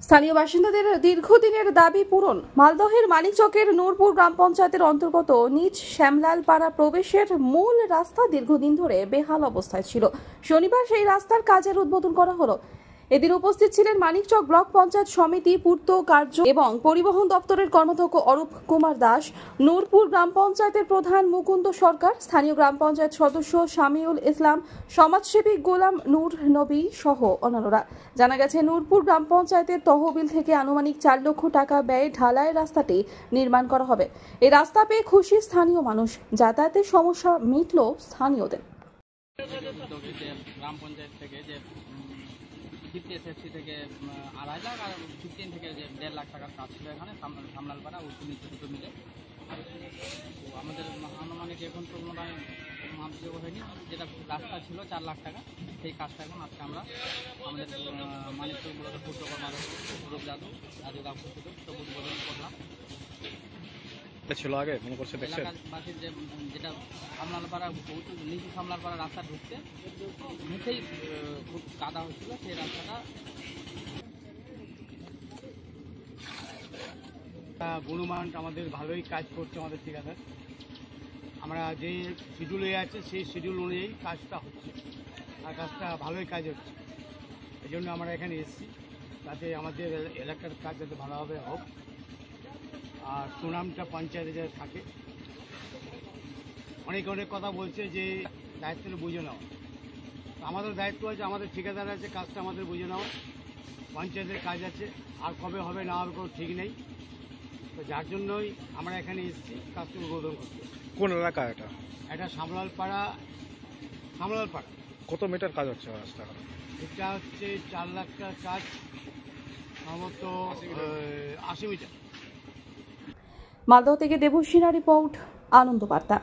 স্থানীয় বাসিন্দাদের দীর্ঘদিনের দাবি পূরণ। মালদহের মানিকচকের নূরপুর গ্রাম পঞ্চায়েতের অন্তর্গত নিজ শ্যামলালপাড়া প্রবেশের মূল রাস্তা দীর্ঘদিন ধরে বেহাল অবস্থায় ছিল। শনিবার সেই রাস্তার কাজের উদ্বোধন করা হলো। এদিন উপস্থিত ছিলেন মানিকচক ব্লক পঞ্চায়েত সমিতি পূর্ত কার্য এবং পরিবহন দপ্তরের কর্মাধ্যক্ষ অরূপ কুমার দাস, নূরপুর গ্রাম পঞ্চায়েতের প্রধান মুকুন্দ সরকার, স্থানীয় গ্রাম পঞ্চায়েত সদস্য শামিউল ইসলাম, সমাজসেবী গোলাম নূর নবী সহ অন্যান্যরা। জানা গেছে, নূরপুর গ্রাম পঞ্চায়েতের তহবিল থেকে আনুমানিক 4 লক্ষ টাকা ব্যয়ে ঢালাই রাস্তাটি নির্মাণ করা হবে। এই রাস্তা পেয়ে খুশি স্থানীয় মানুষ। যাতায়াতের সমস্যা মিটল স্থানীয়দের। গ্রাম পঞ্চায়েত থেকে যে 50 SFC থেকে 2.5 লাখ আর 15 থেকে যে 1.5 লাখ টাকার কাজ ছিল এখানে সামলালপাড়া ও দুটো মিলে। তো আমাদের আনুমানিক এখন তো মনে হয় মাপযোগ হয়নি, যেটা রাস্তা ছিল 4 লাখ টাকা, সেই কাজটা এখন আজকে আমরা আমাদের মানিকচক ব্লকের পূর্ত কর্মাধ্যক্ষ অরূপ যাদব উদ্বোধন করলাম। ছিল আগে মনে করছে দেখছেন এলাকাবাসীর যেটা সামলালপাড়া নিচু সামলালপাড়া রাস্তা ঢুকতে মুখেই খুব কাদা হচ্ছিল, সেই রাস্তাটা গুণমান আমাদের ভালোই কাজ করছে আমাদের ঠিকাদার। আমরা যে শিডিউলে আছে সেই শিডিউল অনুযায়ী কাজটা হচ্ছে আর কাজটা ভালোই কাজ হচ্ছে। এই জন্য আমরা এখানে এসেছি, যাতে আমাদের এলাকার কাজ যাতে ভালোভাবে হোক আর সুনামটা পঞ্চায়েতে যাতে থাকে। অনেক কথা বলছে যে দায়িত্বটা বুঝে নেওয়া, আমাদের দায়িত্ব আছে, আমাদের ঠিকাদার আছে, কাজটা আমাদের বুঝে নেওয়া। পঞ্চায়েতের কাজ আছে, আর কবে হবে না হবে কোনো ঠিক নেই। তো যার জন্যই আমরা এখানে এসেছি কাজটা উদ্বোধন করতে। কোন এলাকা এটা? এটা সামলালপাড়া। কত মিটার কাজ হচ্ছে রাস্তা? এটা হচ্ছে 4 লাখ টাকার কাজ, সম্ভবত 80 মিটার। মালদহ থেকে দেবশ্রীনা রিপোর্ট, আনন্দ বার্তা।